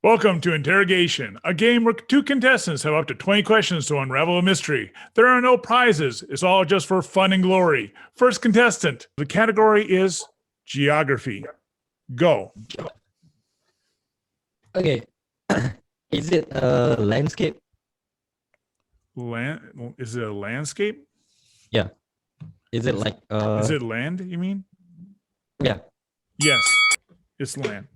Welcome to Interrogation, a game where two contestants have up to 20 questions to unravel a mystery. There are no prizes. It's all just for fun and glory. First contestant, the category is geography. Go. Okay. Is it a landscape? Land? Is it a landscape? Yeah. Is it like Is it land, you mean? yeah. Yes, it's land.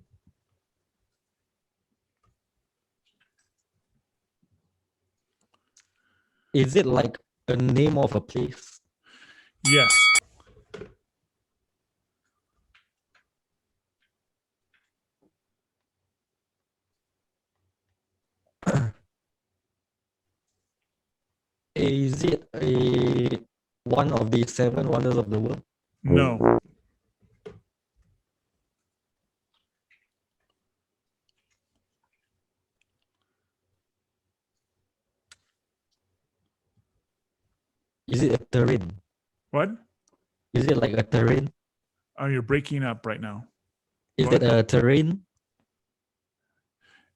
Is it like a name of a place? Yes. Is it a one of the seven wonders of the world? No. Is it a terrain? What? Is it like a terrain? Oh, you're breaking up right now. Is What? it a terrain?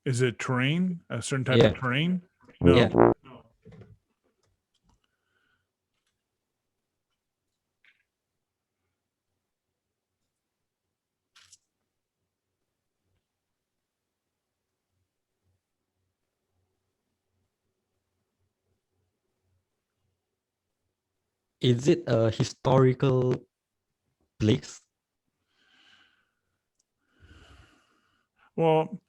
Is it terrain? A certain type of terrain? No. Yeah. Is it a historical place? Well,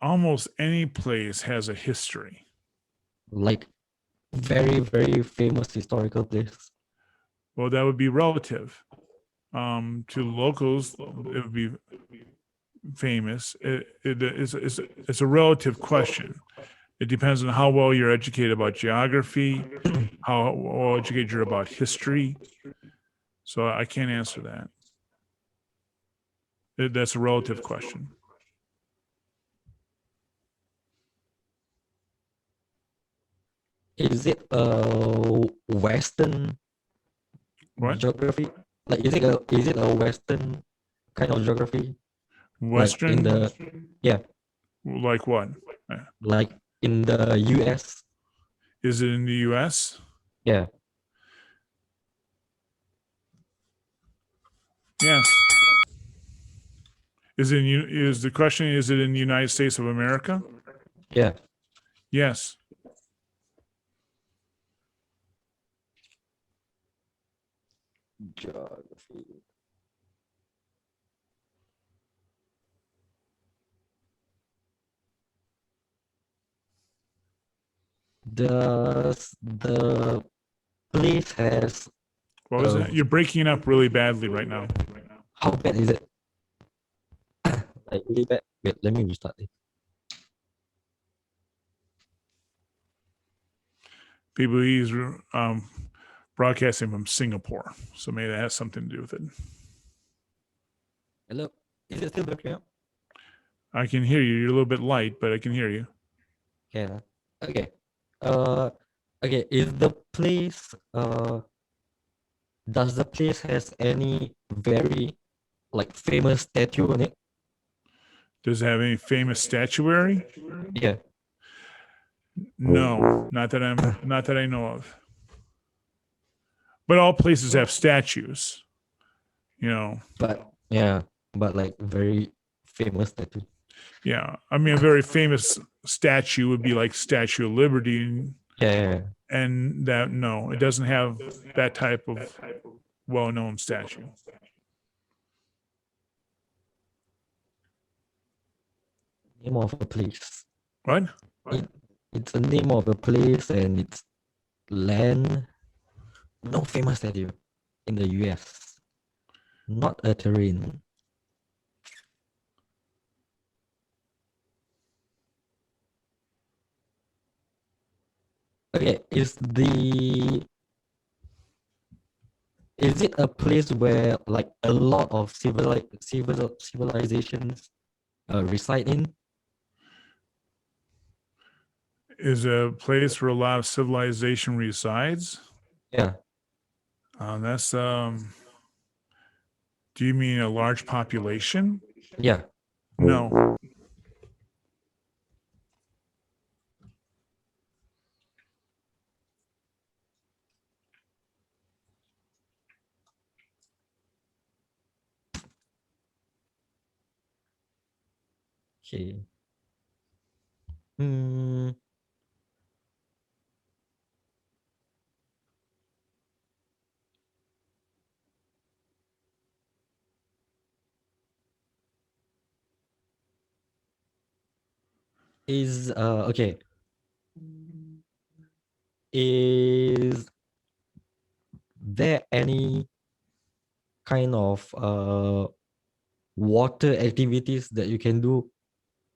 almost any place has a history. Like very, very famous historical place? Well, that would be relative. To locals, it would be famous. It's a relative question. It depends on how well you're educated about geography, how well educated you're about history. So I can't answer that. That's a relative question. Is it a Western What? geography? Like is it a Western kind of geography? Western? Yeah, Like what? like in the US. Is it in the U.S.? Yeah. Yes. Is the question, is it in the United States of America? Yeah. Yes. Geography. Does the place has What was that? You're breaking up really badly right now. how bad is it? Like really bad. Wait, let me restart it. People, he's broadcasting from Singapore, so maybe that has something to do with it. Hello. Is it still breaking up? I can hear you. You're a little bit light, but I can hear you. Yeah. Okay. Okay, is the place does the place has any very like famous statue on it? Does it have any famous statuary? Yeah. No, not that I know of. But all places have statues, you know. But yeah, but like very famous statue. Yeah, I mean, a very famous statue would be like Statue of Liberty, Yeah. and that, no, it doesn't have that type of well-known statue. Name of a place. What? It's a name of a place and it's land. No famous statue in the US. Not a terrain. Okay, is it a place where like a lot of civilizations reside in? Is a place where a lot of civilization resides? Yeah. That's do you mean a large population? Yeah. No. Okay. Hmm. Is okay. Is there any kind of water activities that you can do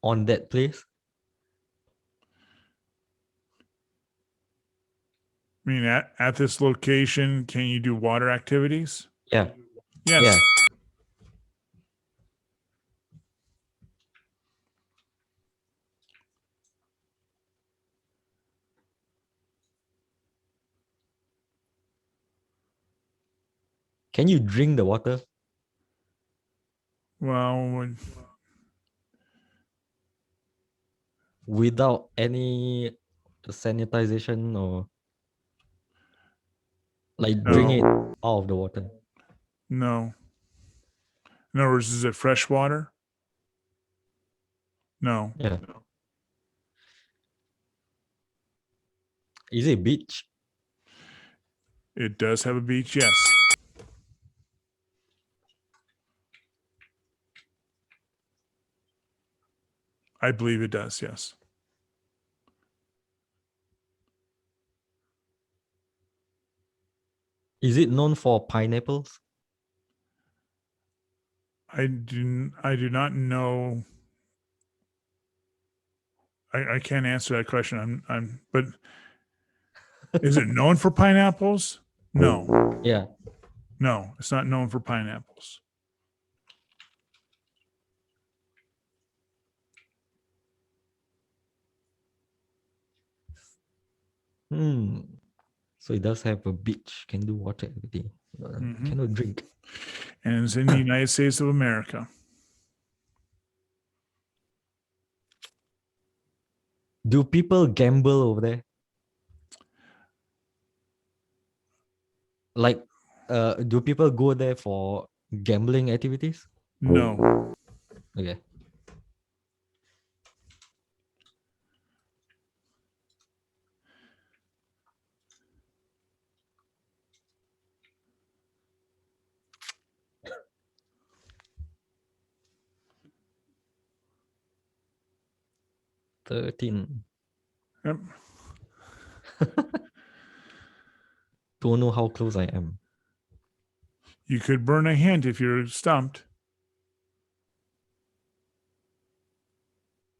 on that place? I mean, at this location, can you do water activities? Yeah. Yes. Yeah. Can you drink the water Well, without any sanitization or like drink it no, out of the water? no. In other words, is it fresh water? No. Yeah. Is it beach? It does have a beach, yes. I believe it does, yes. Is it known for pineapples? I do not know. I can't answer that question. But is it known for pineapples? No. Yeah. No, it's not known for pineapples. Hmm. So it does have a beach, can do water activity. Cannot drink. And it's in the United States of America. Do people gamble over there? Like, do people go there for gambling activities? No. Okay. $13. Yep. Don't know how close I am. You could burn a hint if you're stumped.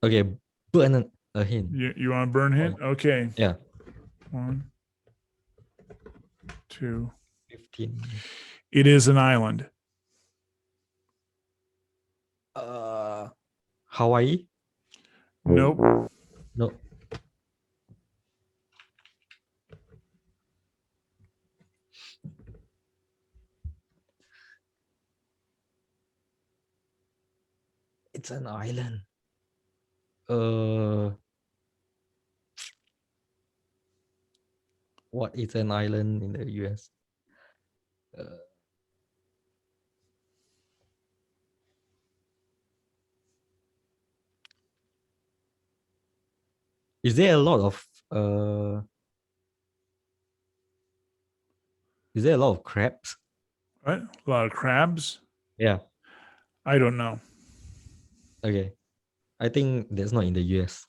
Okay, burn a hint. You want to burn hint? Okay. Yeah. 1, 2. 15. It is an island. Hawaii? Nope. No. It's an island. What is an island in the US? Is there a lot of is there a lot of crabs? What? A lot of crabs? Yeah. I don't know. Okay. I think that's not in the US.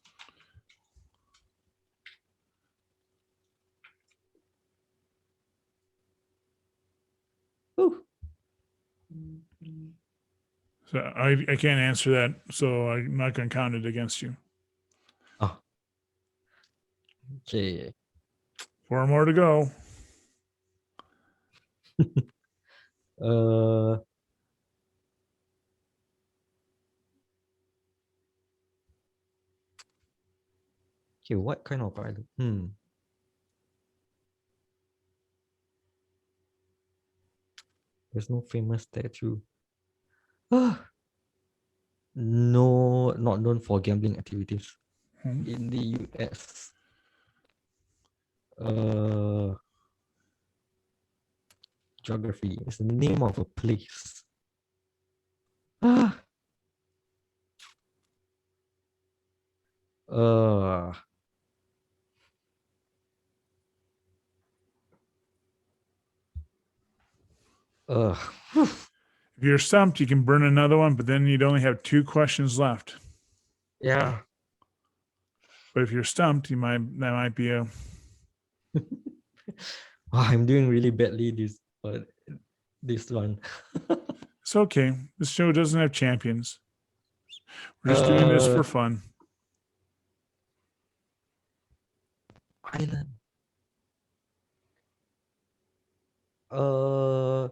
Ooh. So I can't answer that, so I'm not going to count it against you. Oh. Okay. 4 more to go. Uh okay, what kind of island? There's no famous statue. No, not known for gambling activities in the US. Geography is the name of a place. Uh, uh, If you're stumped, you can burn another one, but then you'd only have 2 questions left. yeah. But if you're stumped, that might be a Wow, I'm doing really badly this one. it's okay. This show doesn't have champions. We're just doing this for Uh, fun. Island. Uh,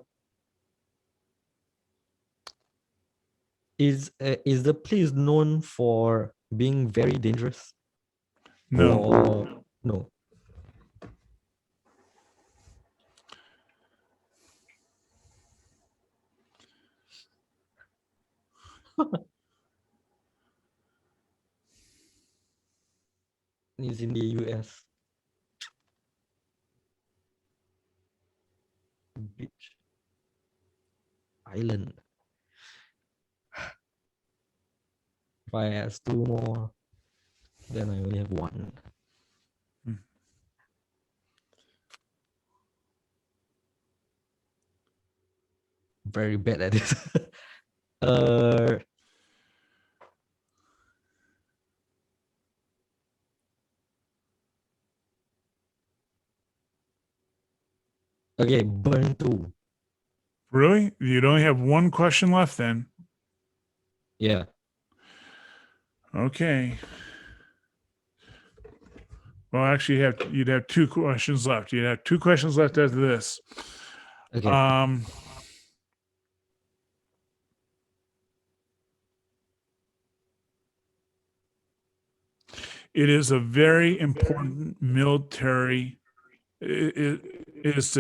is the place known for being very dangerous? No. Or no? It's in the US. Beach. Island. If I ask 2 more, then I only have 1. Hmm. Very bad at this. uh, okay, burn 2. Really? You'd only have 1 question left then. Yeah. Okay. Well, actually, you'd have 2 questions left. You'd have 2 questions left after this. Okay. It is a very important military. It is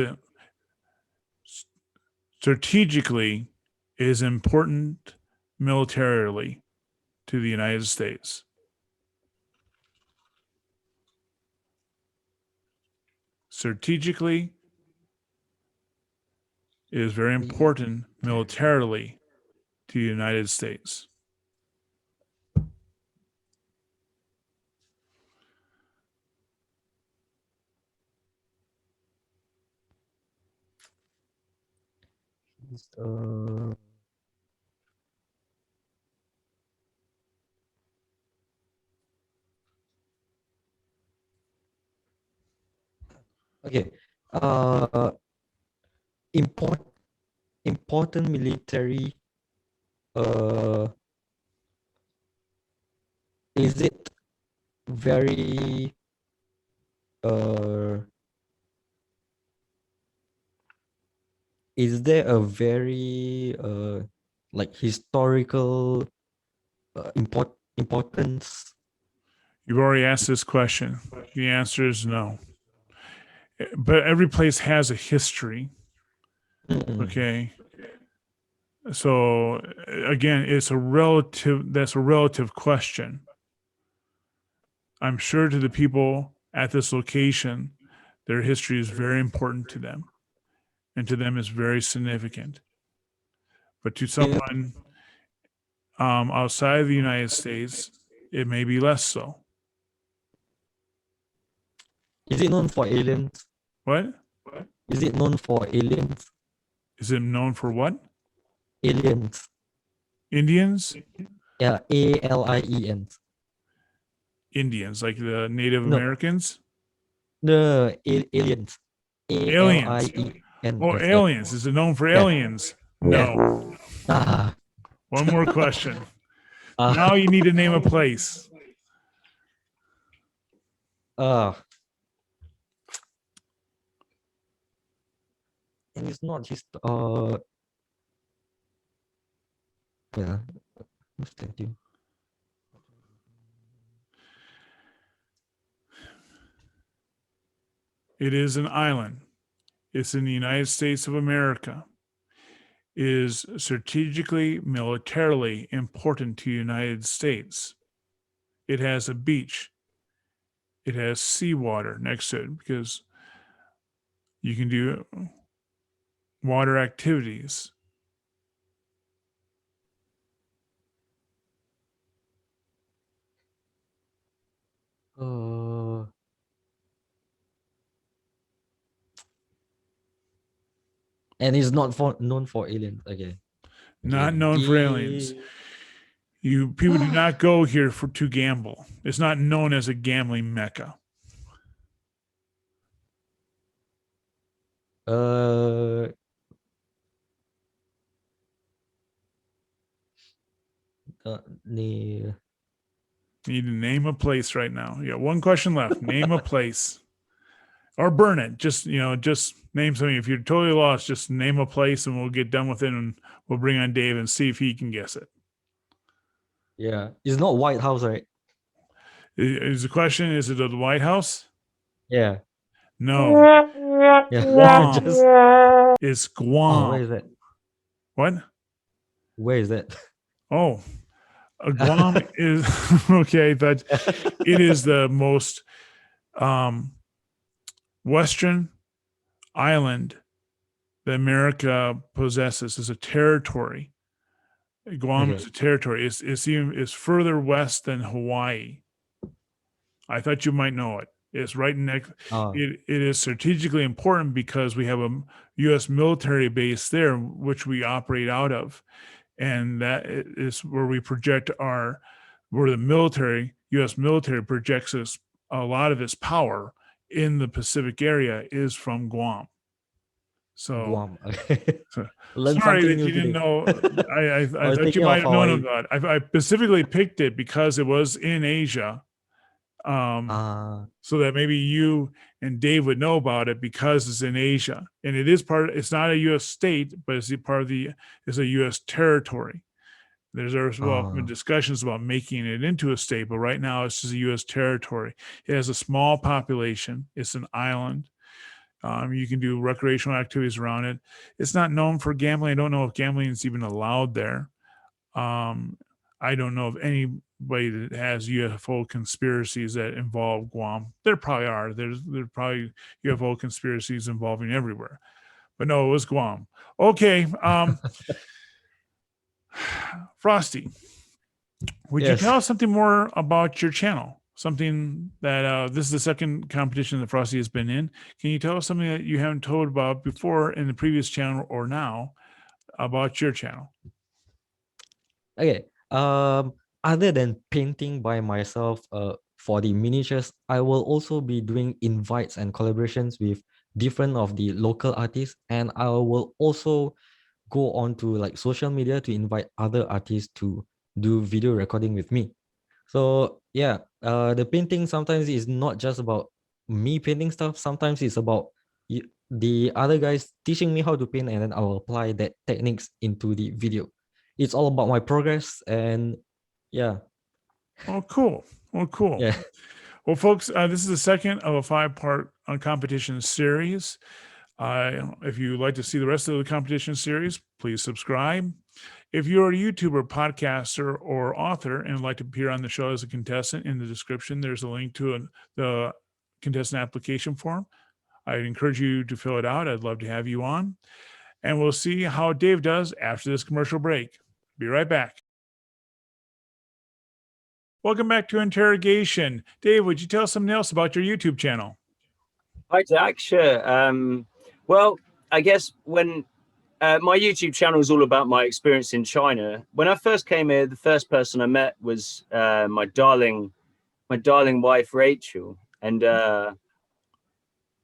strategically is important militarily to the United States. Strategically is very important militarily to the United States. Uh, okay. Uh, import important military. Uh, is it very uh? Is there a very like historical importance? You've already asked this question. The answer is no. But every place has a history. Mm-mm. Okay. So again, that's a relative question. I'm sure to the people at this location, their history is very important to them, and to them is very significant. But to someone outside of the United States, it may be less so. Is it known for aliens? What? Is it known for aliens? Is it known for what? Aliens. Indians? Yeah, aliens. Indians, like the Native No, Americans? no, aliens. Aliens. Oh, aliens. Yeah, aliens. Is it known for yeah, aliens? yeah. No. Ah, One more question. ah, Now you need to name a place. ah. And it's not just yeah, what's that you? It is an island. It's in the United States of America. It is strategically, militarily important to the United States. It has a beach. It has seawater next to it because you can do water activities. And it's not known for aliens. Okay. Not Okay. known for aliens. People do not go here to gamble. It's not known as a gambling mecca. Uh, the You need to name a place right now. You got one question left. Name a place. Or burn it. Just name something. If you're totally lost, just name a place and we'll get done with it and we'll bring on Dave and see if he can guess it. yeah, it's not White House, right? Is the question, is it the White House? Yeah, No. yeah. Guam. Just It's oh, where Guam. is that? What? Where is that? Oh, Guam is okay, but it is the most western island that America possesses. Is a territory. Guam is Okay. a territory. It's further west than Hawaii. I thought you might know it. It's right next. Oh, It is strategically important because we have a U.S. military base there, which we operate out of, and that is where we project where the military, U.S. military, projects a lot of its power in the Pacific area is from Guam. So, Guam. Okay. so Learn sorry something that new you didn't today. know. I I was thought you thinking might of have known Hawaii. about it. I specifically picked it because it was in Asia. Um, Ah, so that maybe you and Dave would know about it because it's in Asia and it's not a U.S. state, but it's a U.S. territory. There's been ah, discussions about making it into a state, but right now it's just a U.S. territory. It has a small population. It's an island. You can do recreational activities around it. It's not known for gambling. I don't know if gambling is even allowed there. Um, I don't know of anybody that has UFO conspiracies that involve Guam. There probably are. There's probably UFO conspiracies involving everywhere. But no, it was Guam. Okay. Frosty, would you yes. tell us something more about your channel? Something that this is the second competition that Frosty has been in. Can you tell us something that you haven't told about before in the previous channel or now about your channel? Okay. Other than painting by myself, for the miniatures, I will also be doing invites and collaborations with different of the local artists, and I will also go on to like social media to invite other artists to do video recording with me. So yeah, the painting sometimes is not just about me painting stuff. Sometimes it's about the other guys teaching me how to paint, and then I'll apply that techniques into the video. It's all about my progress, and yeah, Oh, cool. Oh, cool. yeah. Well, folks, this is the second of a 5-part competition series. If you'd like to see the rest of the competition series, please subscribe. If you're a YouTuber, podcaster, or author and would like to appear on the show as a contestant, in the description, there's a link to the contestant application form. I'd encourage you to fill it out. I'd love to have you on. And we'll see how Dave does after this commercial break. Be right back. Welcome back to Interrogation. Dave, would you tell us something else about your YouTube channel? Hi, Jack. Sure. Well, I guess when my YouTube channel is all about my experience in China. When I first came here, the first person I met was my darling wife Rachel, and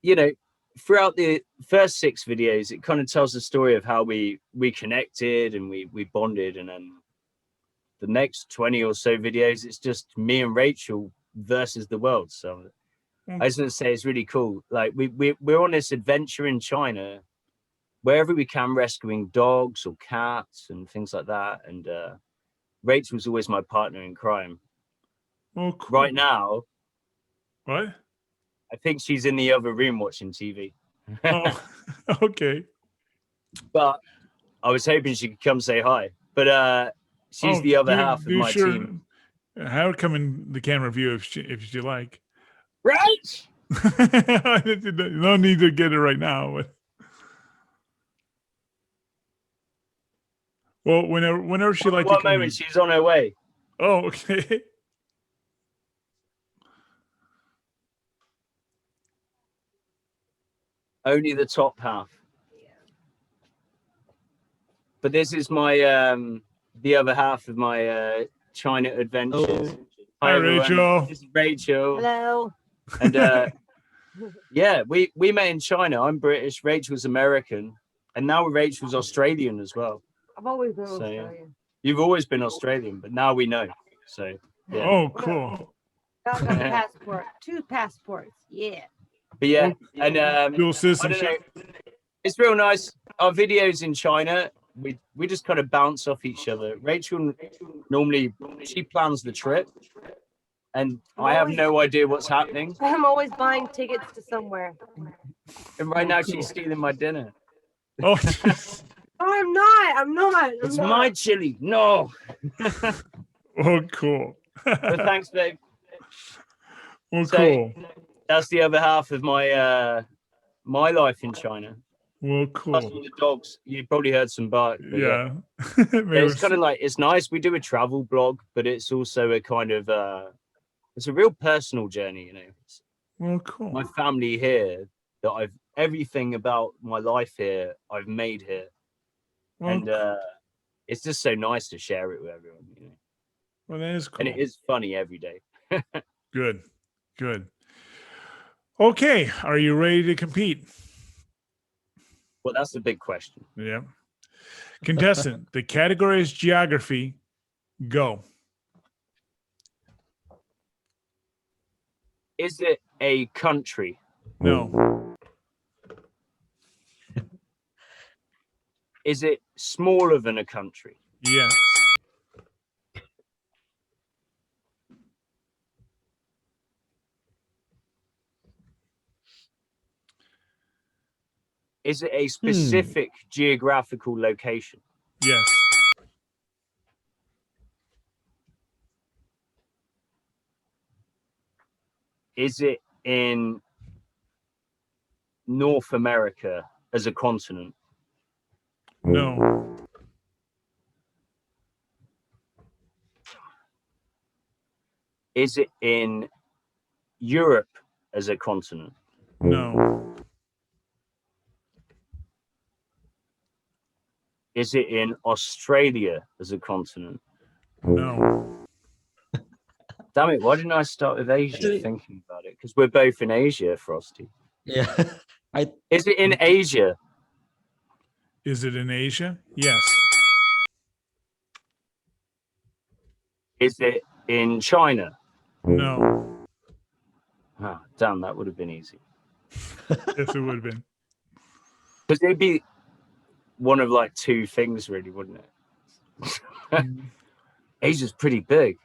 you know, throughout the first 6 videos, it kind of tells the story of how we connected and we bonded, and then the next 20 or so videos, it's just me and Rachel versus the world. So I just want to say it's really cool. Like we're on this adventure in China, wherever we can, rescuing dogs or cats and things like that. And Rachel's always my partner in crime. Oh, cool. Right now, What? I think she's in the other room watching TV. Oh, okay. But I was hoping she could come say hi. But she's the other half of my team. Have her come in the camera view if she like. Right? No need to get it right now. But... Well, whenever she like to One come moment, in. she's on her way. Oh, okay. Only the top half. but this is my the other half of my China adventures. Oh. Hi, everyone. Rachel. This is Rachel. Hello. And yeah, we met in China. I'm British. Rachel's American, and now Rachel's Australian as well. I've always been So, Australian. You've always been Australian, but now we know. So yeah. Oh, cool. I got a passport. 2 passports. Yeah. But yeah, and Dual I don't citizenship. know. It's real nice. Our videos in China, we just kind of bounce off each other. Rachel normally she plans the trip, and I have no idea what's happening. I'm always buying tickets to somewhere. And right now she's stealing my dinner. Oh, Oh, I'm not. I'm not. It's my chili. No. oh, cool. But thanks, babe. Well, So- cool. That's the other half of my my life in China. Well, Plus all cool. the dogs. You probably heard some bark. But Yeah. It's kind of like, it's nice. We do a travel blog, but it's also a kind of it's a real personal journey, you know. It's Well, cool. my family here, that I've everything about my life here I've made here. Well, And it's just so nice to share it with everyone, you know. well, that is cool. And it is funny every day. Good. Good. Okay. Are you ready to compete? Well, that's the big question. Yeah. Contestant, the category is geography. Go. Is it a country? No. Is it smaller than a country? Yes. Is it a specific geographical location? Yes. Is it in North America as a continent? No. Is it in Europe as a continent? No. Is it in Australia as a continent? No. Damn it, why didn't I start with Asia Actually- thinking about it? Because we're both in Asia, Frosty. Yeah. Is it in Asia? Is it in Asia? Yes. Is it in China? No. Oh, damn, that would have been easy. Yes, it would have been. Because it'd be one of like 2 things, really, wouldn't it? Asia's pretty big.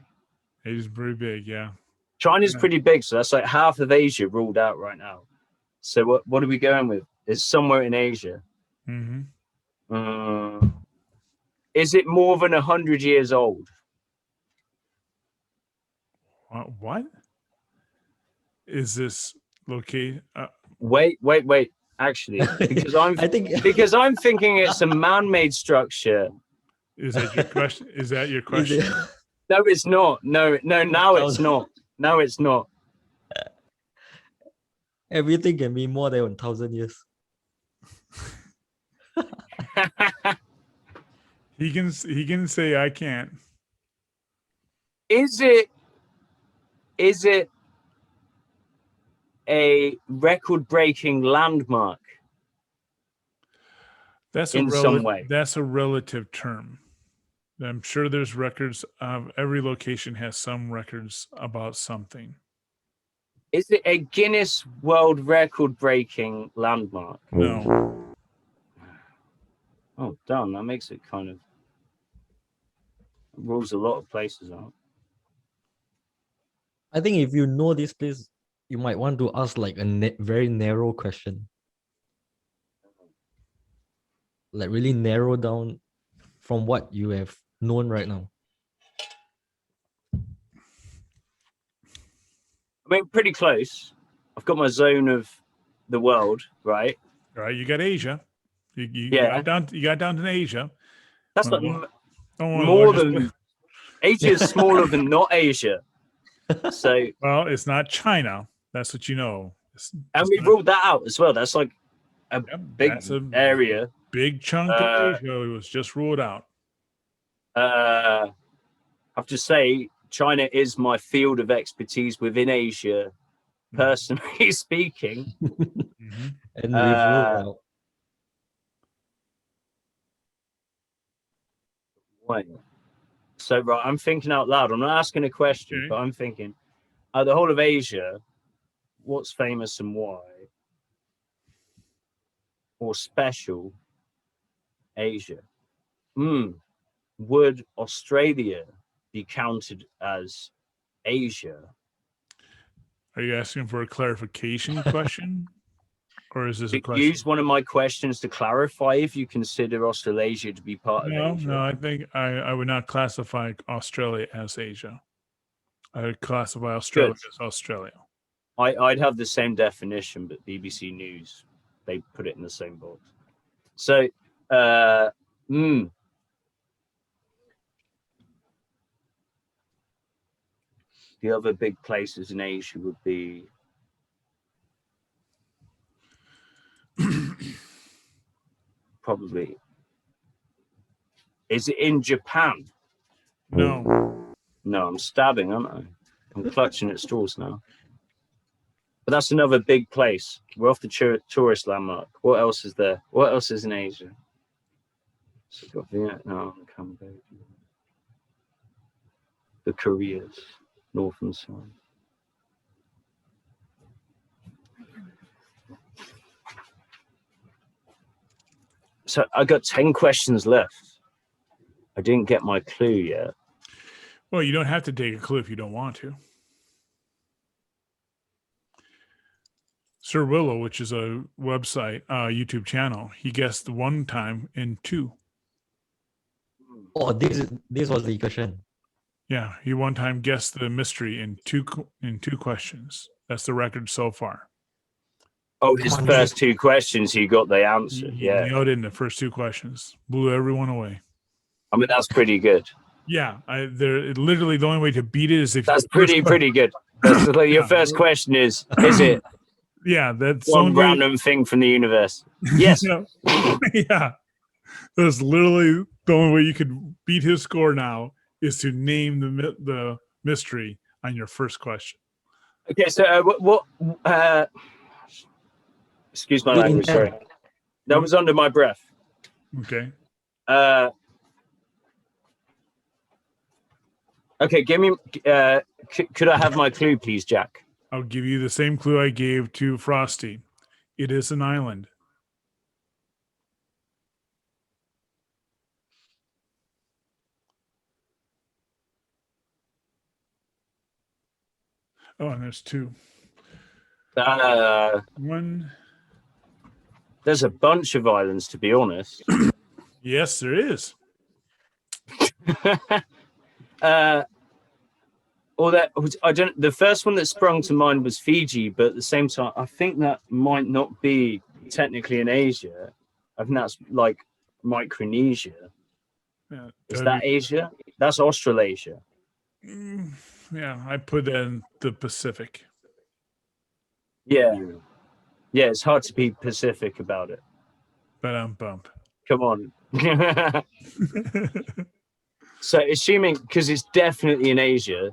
Asia's pretty big, yeah. China's Yeah. pretty big, so that's like half of Asia ruled out right now. So what are we going with? It's somewhere in Asia. Mm-hmm. Is it more than 100 years old? What? Is this located? Wait. Actually, because I think because I'm thinking it's a man-made structure. Is that your question? Is that your Is question? it- No, it's not. No, now it's not. No, it's not. everything can be more than 1,000 years. He can say I can't. Is it a record-breaking landmark? That's In some way. That's a relative term. I'm sure there's records of every location has some records about something. Is it a Guinness World Record-breaking landmark? No. Oh, damn, that makes it kind of rules a lot of places out. I think if you know this place, you might want to ask like a very narrow question. Like really narrow down from what you have known right now. I mean, pretty close. I've got my zone of the world, right? All right, you got Asia. You Yeah. got down to Asia. That's like Well, one of the more largest than Asia is smaller than not Asia. So, well, it's not China. That's what you know. and we ruled that out as well. That's like a big that's a area. big chunk of Asia was just ruled out. I have to say, China is my field of expertise within Asia, personally speaking. Mhm. And we've ruled out. Wait. So, right, I'm thinking out loud. I'm not asking a question, Okay. but I'm thinking, the whole of Asia, what's famous and why? Or special Asia? Would Australia be counted as Asia? Are you asking for a clarification question? Or is this a question? Use one of my questions to clarify if you consider Australasia to be part of No, Asia. no, I think I would not classify Australia as Asia. I would classify Australia Good. as Australia. I'd have the same definition, but BBC News, they put it in the same box. So, the other big places in Asia would be probably. Is it in Japan? No. No, I'm stabbing, aren't I? I'm clutching at straws now. But that's another big place. We're off the tourist landmark. What else is there? What else is in Asia? So we've got Vietnam, Cambodia, the Koreas, North and South. So I got 10 questions left. I didn't get my clue yet. Well, you don't have to take a clue if you don't want to. Sir Willow, which is a website, YouTube channel, he guessed one time in 2. Oh, this was the question. Yeah, he one time guessed the mystery in two questions. That's the record so far. Oh, his Come on, first 2 questions, he got the answer. He Yeah. nailed it in the first 2 questions. Blew everyone away. I mean, that's pretty good. Yeah, literally the only way to beat it is if That's pretty good. That's like your Yeah. first question is it Yeah, that's the one only way- random thing from the universe? Yes. Yeah. Yeah. That's literally the only way you could beat his score now is to name the mystery on your first question. Okay, so excuse my Good language, intent. sorry. That was under my breath. Okay. Okay, give me could I have my clue, please, Jack? I'll give you the same clue I gave to Frosty. It is an island. Oh, and there's 2. One. There's a bunch of islands, to be honest. Yes, there is. Or that was, I don't. The first one that sprung to mind was Fiji, but at the same time, I think that might not be technically in Asia. I think that's like Micronesia. Yeah, Is that Asia? That's Australasia. Yeah, I put that in the Pacific. Yeah, it's hard to be Pacific about it. But bump. Come on. So assuming, because it's definitely in Asia,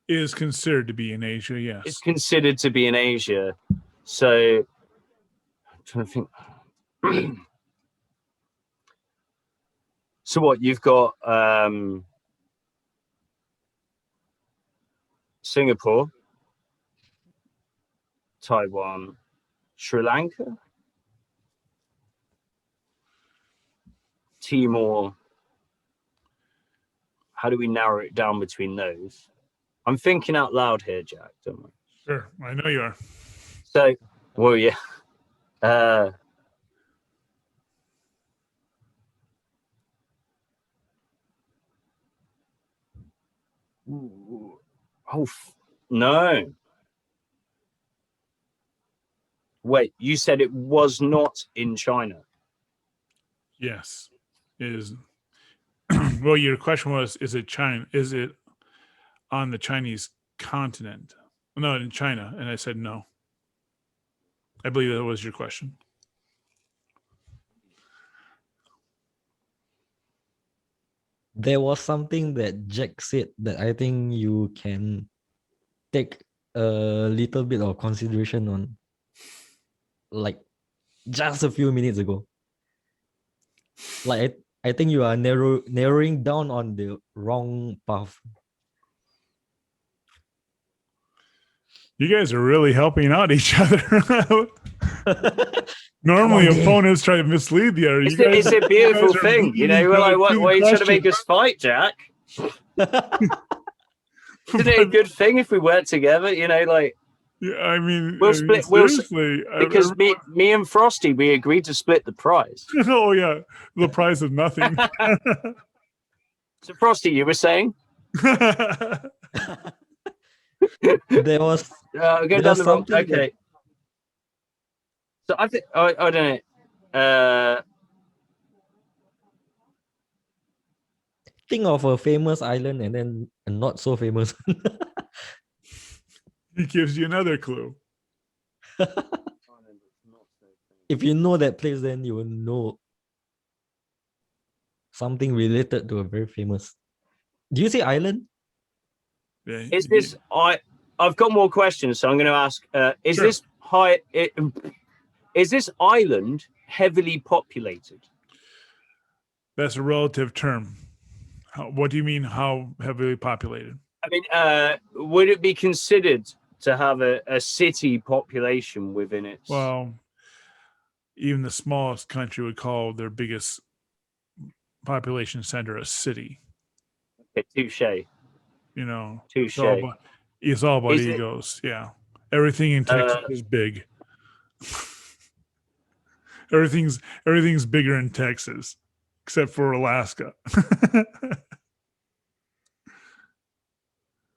Is considered to be in Asia, yes. it's considered to be in Asia. So I'm trying to think. So what you've got Singapore, Taiwan, Sri Lanka, Timor. How do we narrow it down between those? I'm thinking out loud here, Jack. Don't I? Sure, I know you are. So, well, yeah. No. Wait, you said it was not in China. Yes. Is well, your question was, is it China? Is it on the Chinese continent? No, in China. And I said no. I believe that was your question. there was something that Jack said that I think you can take a little bit of consideration on, like just a few minutes ago. Like I think you are narrowing down on the wrong path. You guys are really helping out each other. Normally, Come on, Dave. opponents try to mislead the other. It's a beautiful thing, you know. We're like, what are you trying to make us fight, Jack? Isn't it a good thing if we work together? You know, like Yeah, I mean, we'll split. We'll seriously, because me and Frosty, we agreed to split the prize. oh yeah, the price of nothing. So Frosty, you were saying? There was Go down there's the wrong. something that- Okay. So I think I don't know. think of a famous island and then a not so famous. He gives you another clue. If you know that place, then you will know something related to a very famous. Do you say island? Yeah, Is this I've got more questions, so I'm going to ask. Is Sure. this Is this island heavily populated? That's a relative term. What do you mean? How heavily populated? I mean, would it be considered to have a city population within it? Well, even the smallest country would call their biggest population center a city. Okay, touche. You know, Touche. it's all about Is it- egos. Yeah, everything in Texas is big. everything's bigger in Texas, except for Alaska.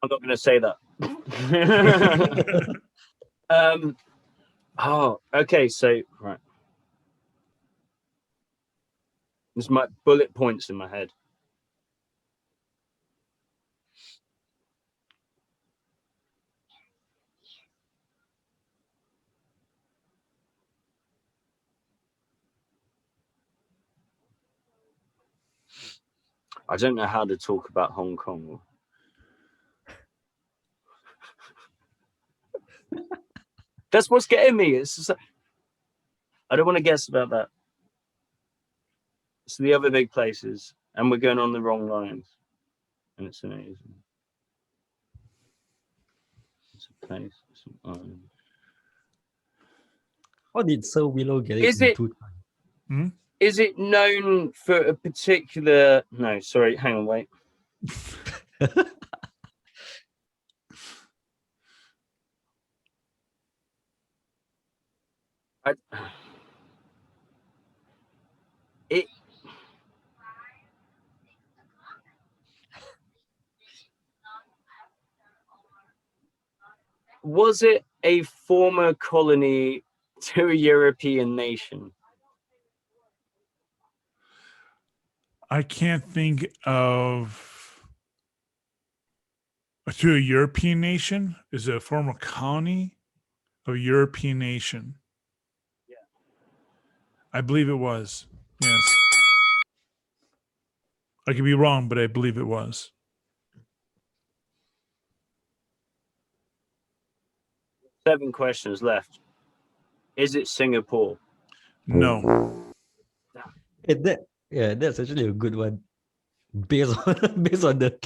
I'm not going to say that. Oh, okay. So, right. There's my bullet points in my head. I don't know how to talk about Hong Kong. That's what's getting me. It's just, I don't want to guess about that. It's the other big places, and we're going on the wrong lines, and it's amazing. It's a place. It's an island. How did Sir Willow get it Is in it- 2 times? Is it known for a particular? No, sorry. Hang on, wait. It was it a former colony to a European nation? I can't think of to a European nation. Is it a former colony of a European nation? Yeah. I believe it was. Yes. I could be wrong, but I believe it was. Seven questions left. Is it Singapore? No. That's actually a good one. Based on based on the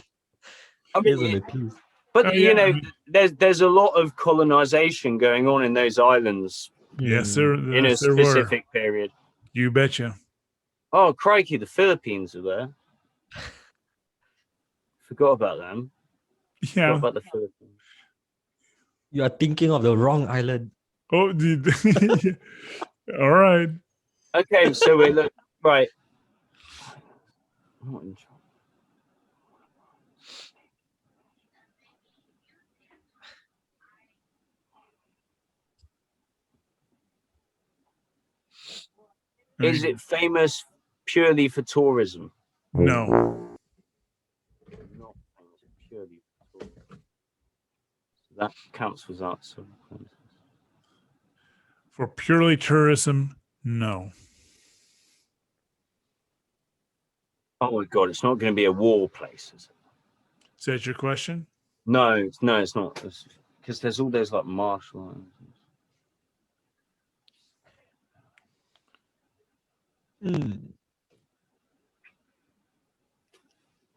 I based on mean, the clues. but Oh, you yeah, know, I mean- there's a lot of colonization going on in those islands Yes, Mm. in a yes, there were. specific period. You betcha. Oh, crikey, the Philippines are there. Forgot about them. Forgot Yeah. about the Philippines. You are thinking of the wrong island. Oh, all right. Okay, so we look right. Is it famous purely for tourism? No. Not famous purely for tourism. So that counts as art. So For purely tourism, no. Oh my God, it's not going to be a war place, is it? Is that your question? No, it's not. Because there's all those like martial arts.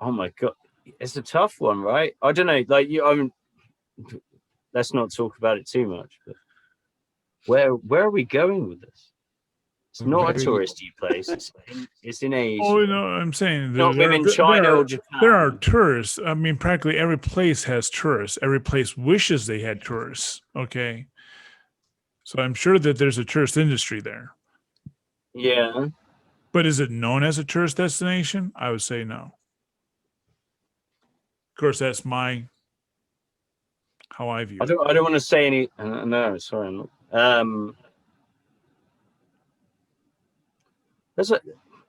Oh my God, it's a tough one, right? I don't know. Like let's not talk about it too much. But where are we going with this? It's not a Very- touristy place. It's in Asia. Oh no, I'm saying Not within China or Japan. there are tourists. I mean, practically every place has tourists. Every place wishes they had tourists. Okay, so I'm sure that there's a tourist industry there. Yeah. But is it known as a tourist destination? I would say no. Of course, that's how I view I it. don't want to say any. No, sorry, I'm not.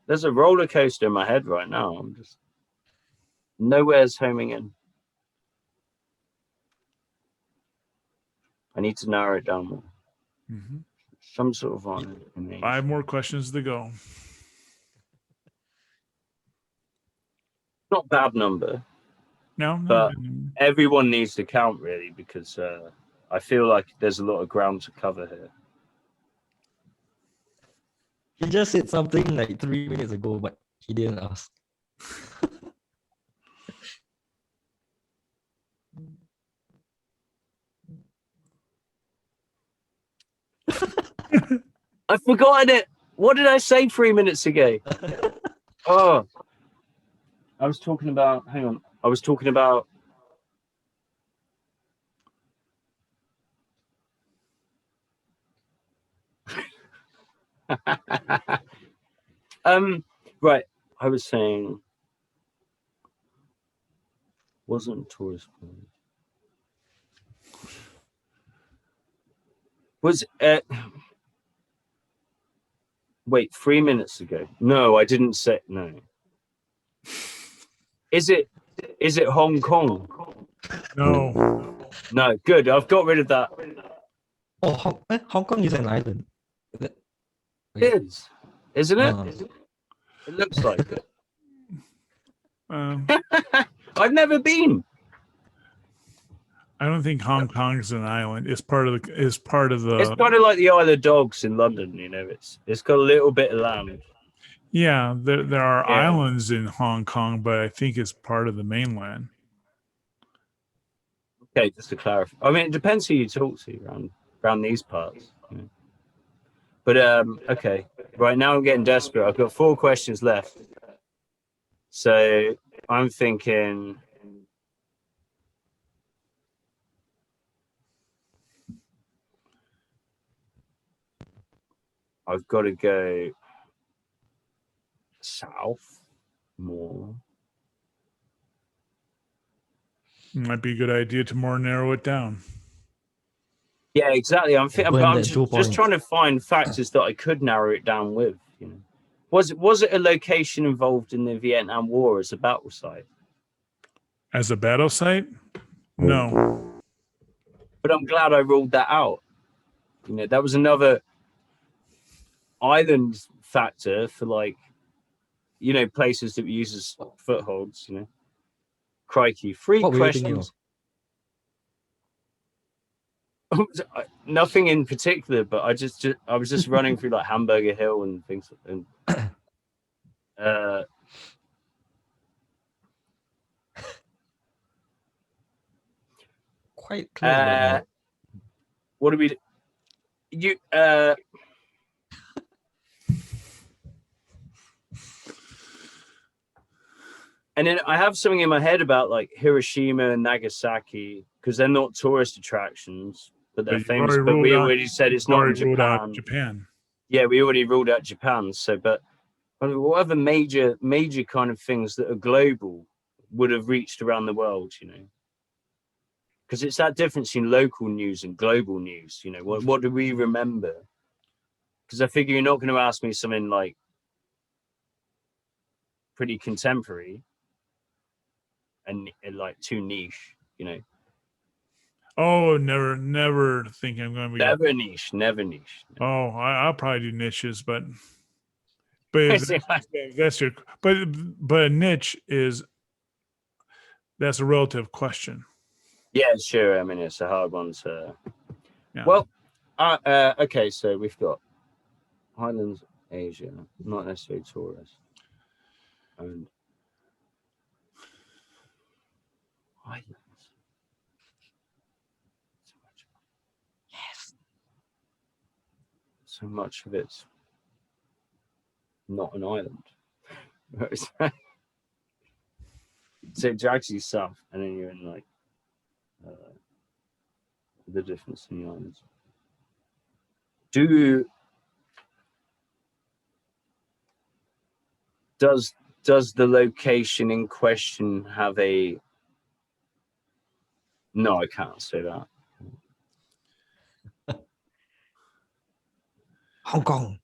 There's a roller coaster in my head right now. I'm just nowhere's homing in. I need to narrow it down more. Mhm. Some sort of one. 5 more questions to go. Not a bad number. No, But everyone needs to count really, because I feel like there's a lot of ground to cover here. He just said something like 3 minutes ago, but he didn't ask. I've forgotten it. What did I say 3 minutes ago? Oh, I was talking about. Hang on. I was talking about. Right. I was saying. Wasn't tourist place. Was wait, 3 minutes ago? No, I didn't say no. Is it Hong Kong? no. No, good. I've got rid of that. Oh, Hong Kong is an island. It is, isn't it? No. It looks like it. Um, I've never been. I don't think Hong Kong is an island. It's part of the. It's kind of like the Isle of Dogs in London. You know, it's got a little bit of land. Yeah, there are Yeah. islands in Hong Kong, but I think it's part of the mainland. Okay, just to clarify. I mean, it depends who you talk to around these parts. You know. But okay. Right now I'm getting desperate. I've got 4 questions left. So I'm thinking. I've got to go south more. Might be a good idea to more narrow it down. Yeah, exactly. I'm Burn that 2 just points. trying to find factors that I could narrow it down with. You know, was it a location involved in the Vietnam War as a battle site? As a battle site? No. But I'm glad I ruled that out. You know, that was another island factor for, like, you know, places that we use as footholds. You know, crikey, 3 What were you thinking questions. Nothing in particular, but I was just running through like Hamburger Hill and things, and Quite clear, but no. what do we do? You and then I have something in my head about like Hiroshima and Nagasaki, because they're not tourist attractions, but they're But you've famous. already But we ruled out- already said it's not in Already ruled out Japan. Japan. Yeah, we already ruled out Japan. So, but what other major kind of things that are global would have reached around the world, you know? Because it's that difference in local news and global news. You know, what do we remember? Because I figure you're not going to ask me something like pretty contemporary and like too niche, you know. Oh, never think I'm going to be. Never niche. Oh, I'll probably do niches, but But that's your. But a niche is that's a relative question. Yeah, sure. I mean, it's a hard one to. Yeah. Well, okay. So we've got Highlands, Asia, not necessarily tourists, and Highlands. Yes. So much of it's not an island. So it drags you south, and then you're in like the difference in the islands. Does the location in question have a? No, I can't say that. Hong Kong.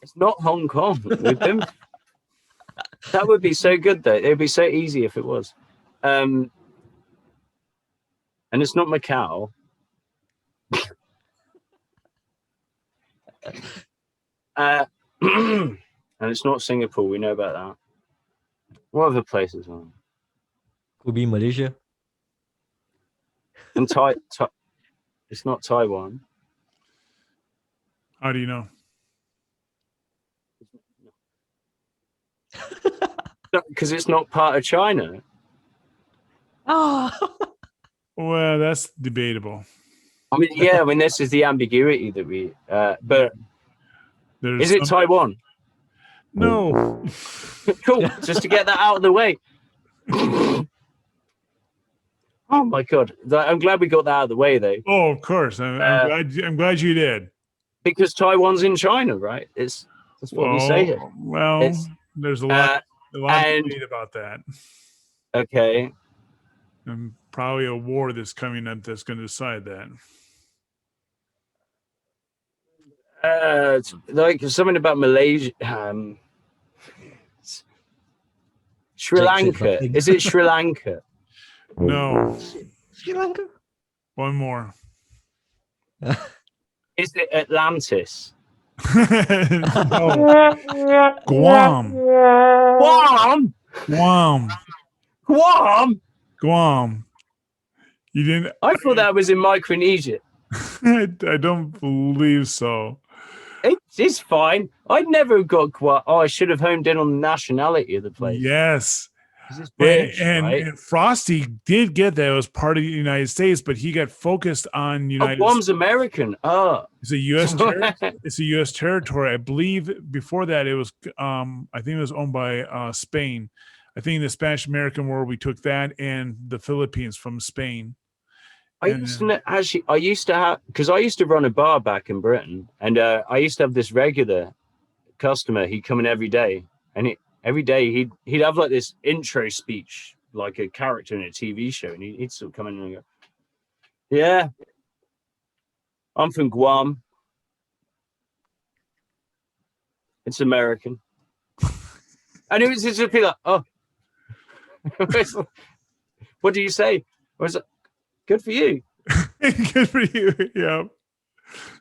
It's not Hong Kong. We've been. That would be so good, though. It'd be so easy if it was. And it's not Macau. And it's not Singapore. We know about that. What other places are? Could be Malaysia. And it's not Taiwan. How do you know? Because it's not part of China. Oh. Well, that's debatable. I mean, yeah. I mean, this is the ambiguity that we. But There's is it Taiwan? No. Cool. Just to get that out of the way. Oh my God! I'm glad we got that out of the way, though. Oh, of course. I'm glad you did. Because Taiwan's in China, right? That's what we say here. Well, there's a lot of debate about that. Okay. And probably a war that's coming up that's going to decide that. It's like something about Malaysia. Sri Lanka. Is it Sri Lanka? No. Sri Lanka. One more. Is it Atlantis? No. Guam. Guam. Guam. Guam. Guam. You didn't. I thought that was in Micronesia. I don't believe so. It's fine. I never got Guam. Oh, I should have homed in on the nationality of the place. Yes. It's British, right? And Frosty did get that. It was part of the United States, but he got focused on United Guam's American. Oh. It's a U.S. It's a U.S. territory. I believe before that it was. I think it was owned by Spain. I think in the Spanish American War we took that and the Philippines from Spain. I used to have because I used to run a bar back in Britain, and I used to have this regular customer. He'd come in every day, and every day he'd have like this intro speech, like a character in a TV show, and he'd sort of come in and go, "Yeah, I'm from Guam. It's American," and it was just be like, "Oh, what do you say?" I was like, "Good for you." Good for you. Yeah.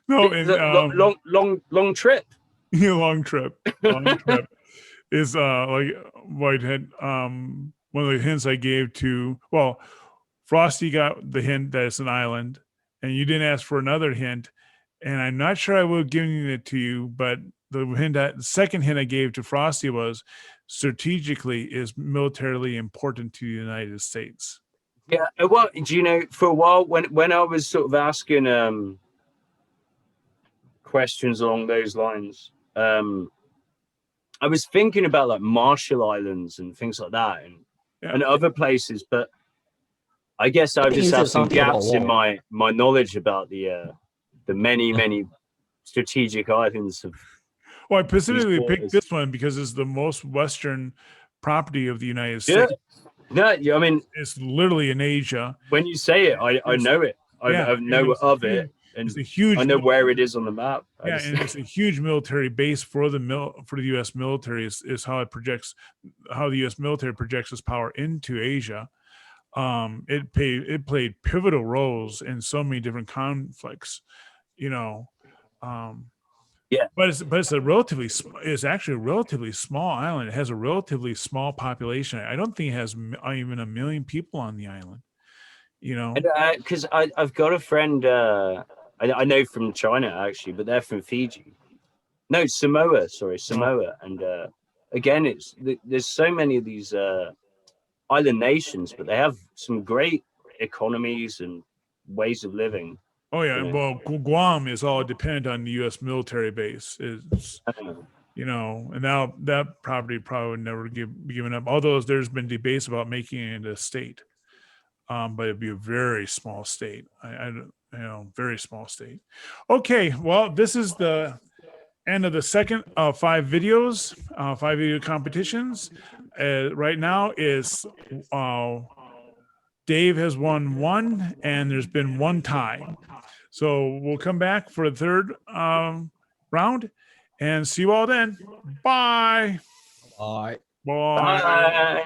No, and long trip. Long trip. Long trip is like Whitehead. One of the hints I gave to Frosty got the hint that it's an island, and you didn't ask for another hint, and I'm not sure I would have given it to you, but the second hint I gave to Frosty was strategically is militarily important to the United States. Yeah, well, do you know, for a while when I was sort of asking questions along those lines, I was thinking about like Marshall Islands and things like that, and other places, but I guess I just have some gaps in my knowledge about the many strategic islands of. Well, I specifically picked this one because it's the most western property of the United States. No, I mean, it's literally in Asia. When you say it, I know it. I know of it, and it's a huge. I know where it is on the map. Yeah, and it's a huge military base for the U.S. military. Is how it projects, how the U.S. military projects its power into Asia. It played pivotal roles in so many different conflicts. But it's a relatively it's actually a relatively small island. It has a relatively small population. I don't think it has even 1 million people on the island. You know, Because I've got a friend I know from China actually, but they're from Fiji. No, Samoa. Sorry, Samoa. And again, there's so many of these island nations, but they have some great economies and ways of living. oh yeah, you know. well, Guam is all dependent on the U.S. military base. It's Um, you know, and now that property probably would never be given up. Although there's been debates about making it a state, but it'd be a very small state. Very small state. Okay, well, this is the end of the second 5 videos, 5 video competitions. Right now is Dave has won 1, and there's been 1 tie. So we'll come back for the third round, and see you all then. Bye. Bye. Bye. bye.